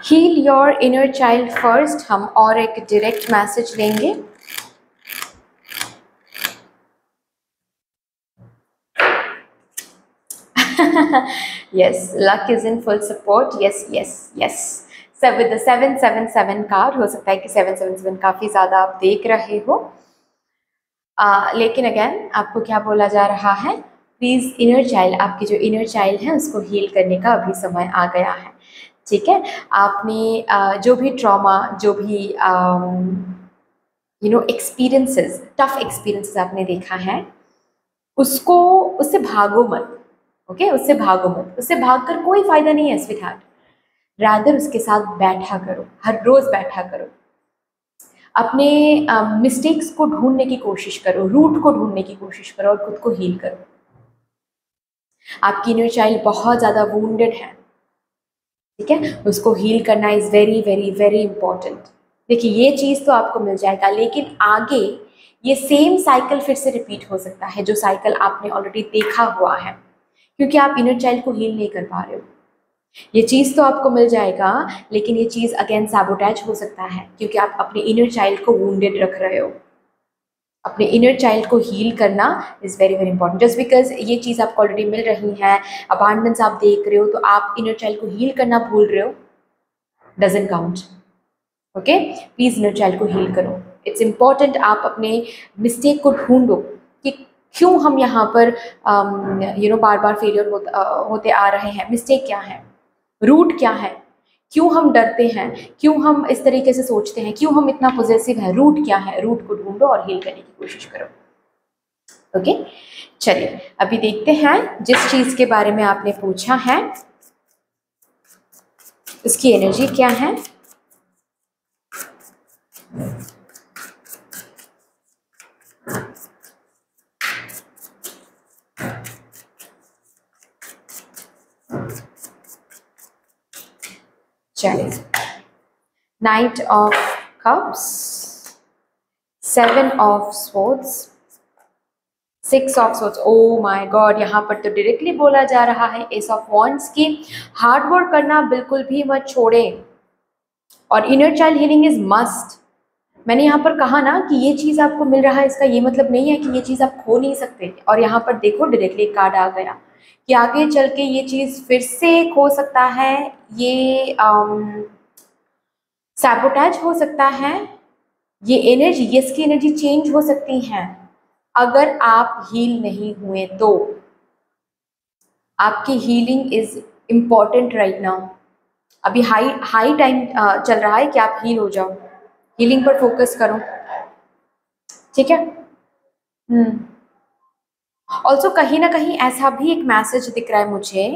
[SPEAKER 1] Heal your inner child first, हम और एक डायरेक्ट मैसेज लेंगे। Yes, luck is in full support. Yes yes yes, सब विद 777 कार्ड, हो सकता है कि 777 काफ़ी ज़्यादा आप देख रहे हो। लेकिन अगेन आपको क्या बोला जा रहा है, प्लीज़ इनर चाइल्ड, आपकी जो इनर चाइल्ड है उसको हील करने का अभी समय आ गया है। ठीक है, आपने जो भी ट्रॉमा, जो भी एक्सपीरियंसेस, टफ एक्सपीरियंसेस आपने देखा है, उससे भागो मत। ओके, उससे भागो मत, उससे भागकर कोई फ़ायदा नहीं है स्वीट हार्ट। रादर उसके साथ बैठा करो, हर रोज़ बैठा करो, अपने मिस्टेक्स को ढूंढने की कोशिश करो, रूट को ढूंढने की कोशिश करो और खुद को हील करो। आपकी इनर चाइल्ड बहुत ज़्यादा वुंडेड है, ठीक है, उसको हील करना is very very very important. देखिए ये चीज़ तो आपको मिल जाएगा, लेकिन आगे ये सेम साइकिल फिर से रिपीट हो सकता है जो साइकिल आपने ऑलरेडी देखा हुआ है, क्योंकि आप इनर चाइल्ड को हील नहीं कर पा रहे हो। ये चीज़ तो आपको मिल जाएगा, लेकिन ये चीज़ अगेन सैबोटेज हो सकता है क्योंकि आप अपने इनर चाइल्ड को वुंडेड रख रहे हो। अपने इनर चाइल्ड को हील करना is very very important. Just because ये चीज़ आपको ऑलरेडी मिल रही है, अबांडेंस आप देख रहे हो, तो आप इनर चाइल्ड को हील करना भूल रहे हो, doesn't count. Okay, please inner child को हील करो। इट्स इम्पॉर्टेंट आप अपने मिस्टेक को ढूंढो कि क्यों हम यहाँ पर बार बार फेलियर होते आ रहे हैं। मिस्टेक क्या है, रूट क्या है, क्यों हम डरते हैं, क्यों हम इस तरीके से सोचते हैं, क्यों हम इतना पॉजिटिव हैं, रूट क्या है। रूट को ढूंढो और हील करने की कोशिश करो। ओके, चलिए अभी देखते हैं जिस चीज़ के बारे में आपने पूछा है उसकी एनर्जी क्या है। चलिए, night of cups, 7 of swords, six of swords, O my God, यहाँ पर तो डायरेक्टली बोला जा रहा है एस ऑफ वॉन्ड्स की हार्ड वर्क करना बिल्कुल भी मत छोड़ें, और inner child healing is must. मैंने यहाँ पर कहा ना कि ये चीज़ आपको मिल रहा है, इसका ये मतलब नहीं है कि ये चीज़ आप खो नहीं सकते। और यहाँ पर देखो डायरेक्टली कार्ड आ गया कि आगे चल के ये चीज़ फिर से खो सकता है, ये सैबोटेज हो सकता है, ये एनर्जी, ये इसकी एनर्जी चेंज हो सकती है अगर आप हील नहीं हुए तो। आपकी healing is important right now. अभी हाई हाई टाइम चल रहा है कि आप हील हो जाओ, हीलिंग पर फोकस करो, ठीक है। ऑल्सो कहीं ना कहीं ऐसा भी एक मैसेज दिख रहा है मुझे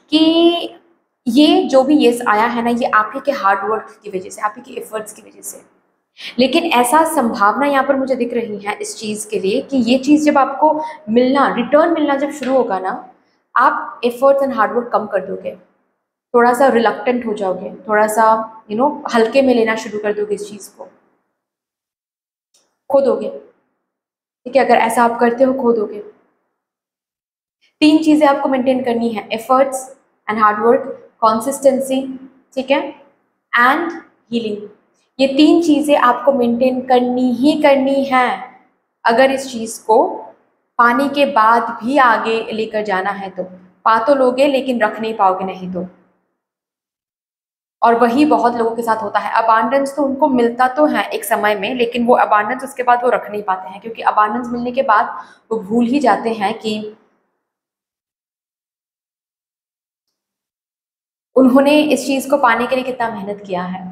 [SPEAKER 1] कि ये जो भी यस आया है ना, ये आप ही के हार्ड वर्क की वजह से, आप ही के एफर्ट्स की वजह से। लेकिन ऐसा संभावना यहाँ पर मुझे दिख रही है इस चीज़ के लिए कि ये चीज़ जब आपको मिलना, रिटर्न मिलना जब शुरू होगा ना, आप एफर्ट्स एंड हार्डवर्क कम कर दोगे, थोड़ा सा रिलक्टेंट हो जाओगे, थोड़ा सा हल्के में लेना शुरू कर दोगे, इस चीज़ को खो दोगे, ठीक है। अगर ऐसा आप करते हो, खो दोगे। तीन चीज़ें आपको मेंटेन करनी है, एफर्ट्स एंड हार्डवर्क, कंसिस्टेंसी, ठीक है, एंड हीलिंग। ये तीन चीज़ें आपको मेंटेन करनी ही करनी है अगर इस चीज़ को पाने के बाद भी आगे लेकर जाना है तो। पा तो लोगे लेकिन रख नहीं पाओगे नहीं तो। और वही बहुत लोगों के साथ होता है। अबांडेंस तो उनको मिलता तो है एक समय में, लेकिन वो अबांडेंस उसके बाद वो रख नहीं पाते हैं, क्योंकि अबांडेंस मिलने के बाद वो भूल ही जाते हैं कि उन्होंने इस चीज़ को पाने के लिए कितना मेहनत किया है।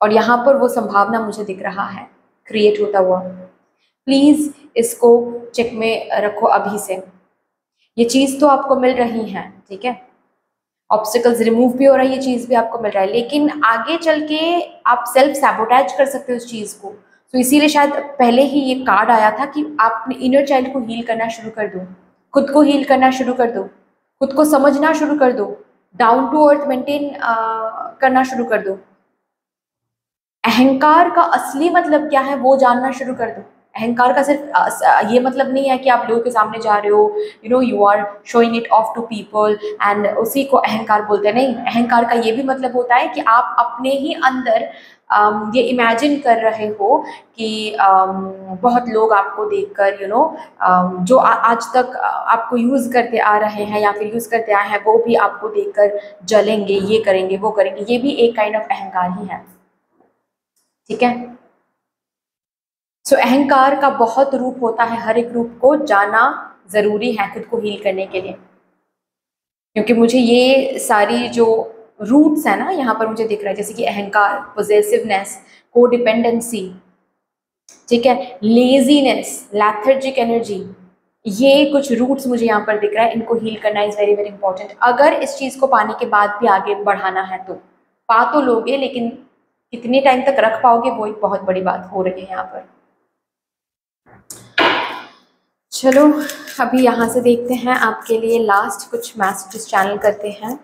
[SPEAKER 1] और यहाँ पर वो संभावना मुझे दिख रहा है क्रिएट होता हुआ। प्लीज़ इसको चेक में रखो अभी से। ये चीज़ तो आपको मिल रही है, ठीक है, ऑब्स्टिकल्स रिमूव भी हो रहा है, ये चीज़ भी आपको मिल रहा है, लेकिन आगे चल के आप सेल्फ सैबोटेज कर सकते हो उस चीज़ को। तो इसीलिए शायद पहले ही ये कार्ड आया था कि आप अपने इनर चाइल्ड को हील करना शुरू कर दो, खुद को हील करना शुरू कर दो, खुद को समझना शुरू कर दो, डाउन टू अर्थ मेंटेन करना शुरू कर दो। अहंकार का असली मतलब क्या है वो जानना शुरू कर दो। अहंकार का सिर्फ ये मतलब नहीं है कि आप लोगों के सामने जा रहे हो, you are showing it off to people and उसी को अहंकार बोलते हैं। नहीं, अहंकार का ये भी मतलब होता है कि आप अपने ही अंदर ये इमेजिन कर रहे हो कि बहुत लोग आपको देखकर जो आज तक आपको यूज़ करते आ रहे हैं या फिर यूज़ करते आए हैं, वो भी आपको देखकर जलेंगे, ये करेंगे, वो करेंगे। ये भी एक काइंड ऑफ अहंकार ही है, ठीक है। सो अहंकार का बहुत रूप होता है, हर एक रूप को जाना जरूरी है खुद को हील करने के लिए। क्योंकि मुझे ये सारी जो रूट्स है ना यहाँ पर मुझे दिख रहा है, जैसे कि अहंकार, पोजेसिवनेस, कोडिपेंडेंसी, ठीक है, लेजीनेस, लैथर्जिक एनर्जी, ये कुछ रूट्स मुझे यहाँ पर दिख रहा है। इनको हील करना इज वेरी वेरी इंपॉर्टेंट। अगर इस चीज़ को पाने के बाद भी आगे बढ़ाना है तो पा तो लोगे, लेकिन कितने टाइम तक रख पाओगे वो एक बहुत बड़ी बात हो रही है यहाँ पर। चलो अभी यहाँ से देखते हैं आपके लिए लास्ट कुछ मैसेजेस चैनल करते हैं।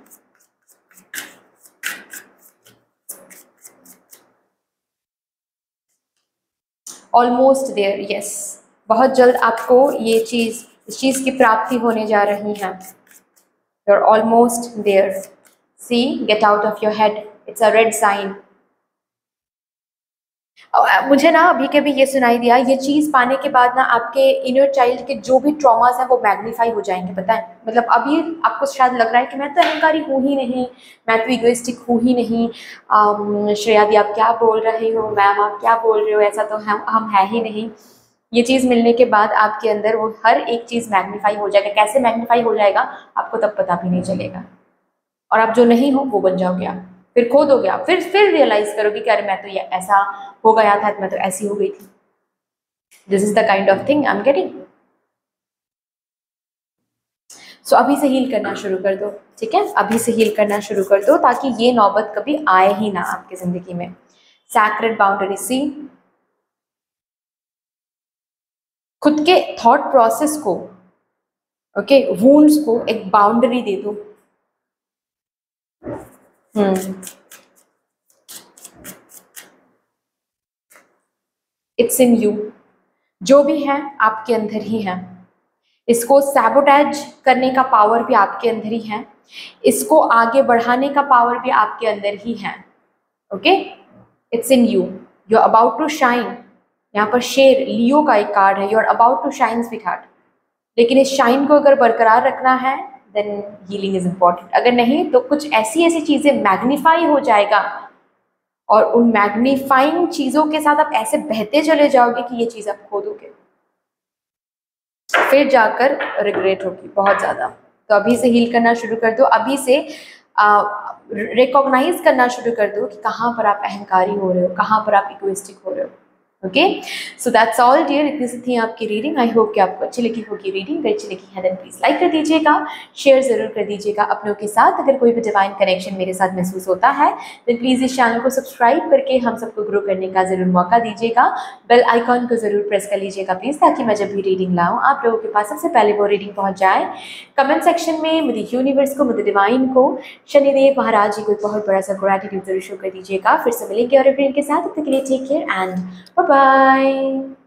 [SPEAKER 1] ऑलमोस्ट देयर, यस, बहुत जल्द आपको इस चीज़ की प्राप्ति होने जा रही है। You are almost there. See, get out of your head, it's a red sign. मुझे ना अभी के भी ये सुनाई दिया, ये चीज़ पाने के बाद ना आपके इनर चाइल्ड के जो भी ट्रॉमास हैं वो मैग्नीफाई हो जाएंगे, पता है। मतलब अभी आपको शायद लग रहा है कि मैं तो अहंकारी हूँ ही नहीं, मैं तो इगोइस्टिक हूँ ही नहीं। श्रेया दी आप क्या बोल रहे हो, मैम आप क्या बोल रहे हो, ऐसा तो हम है ही नहीं। ये चीज़ मिलने के बाद आपके अंदर वो हर एक चीज़ मैग्नीफाई हो जाएगा। कैसे मैग्नीफाई हो जाएगा आपको तब पता भी नहीं चलेगा, और आप जो नहीं हो वो बन जाओगे आप, फिर खो दोगे आप, फिर रियलाइज करोगे कि अरे मैं तो ये ऐसा हो गया था, मैं तो ऐसी हो गई थी। This is the kind of thing I am getting. So अभी से हील करना शुरू कर दो, ठीक है, अभी से हील करना शुरू कर दो ताकि ये नौबत कभी आए ही ना आपकी जिंदगी में। सैक्रेड बाउंड्री, सी, खुद के थॉट प्रोसेस को, ओके, वूंड्स को एक बाउंड्री दे दो। इट्स इन यू, जो भी है आपके अंदर ही है। इसको सैबोटेज करने का पावर भी आपके अंदर ही है, इसको आगे बढ़ाने का पावर भी आपके अंदर ही है। Okay, it's in you, you are about to shine. यहाँ पर शेर लियो का एक कार्ड है, you are about to shine sweetheart. लेकिन इस शाइन को अगर बरकरार रखना है देन हीलिंग इज इम्पॉर्टेंट। अगर नहीं तो कुछ ऐसी ऐसी चीजें मैग्नीफाई हो जाएगा और उन मैग्नीफाइंग चीजों के साथ आप ऐसे बहते चले जाओगे कि ये चीज आप खो दोगे, फिर जाकर रिग्रेट होगी बहुत ज़्यादा। तो अभी से हील करना शुरू कर दो, अभी से रिकॉग्नाइज करना शुरू कर दो कि कहाँ पर आप अहंकारी हो रहे हो, कहाँ पर आप इगोइस्टिक हो रहे हो। Okay, so that's all dear, इतनी सी थी आपकी रीडिंग। आई होप कि आपको अच्छी लगी होगी रीडिंग। अगर अच्छी लगी है देन प्लीज़ लाइक कर दीजिएगा, शेयर ज़रूर कर दीजिएगा अपनों के साथ। अगर कोई भी डिवाइन कनेक्शन मेरे साथ महसूस होता है देन प्लीज़ इस चैनल को सब्सक्राइब करके हम सबको ग्रो करने का ज़रूर मौका दीजिएगा। बेल आइकॉन को ज़रूर प्रेस कर लीजिएगा प्लीज़, ताकि मैं जब भी रीडिंग लाऊँ आप लोगों के पास सबसे पहले वो रीडिंग पहुँच जाए। कमेंट सेक्शन में मुझे यूनिवर्स को, मुझे डिवाइन को, शनिदेव महाराज जी को एक बहुत बड़ा सा ग्रैटिट्यूड जरूर शो कर दीजिएगा। फिर से मिलेंगे और रीडिंग के साथ, तब तक के लिए take care and bye bye.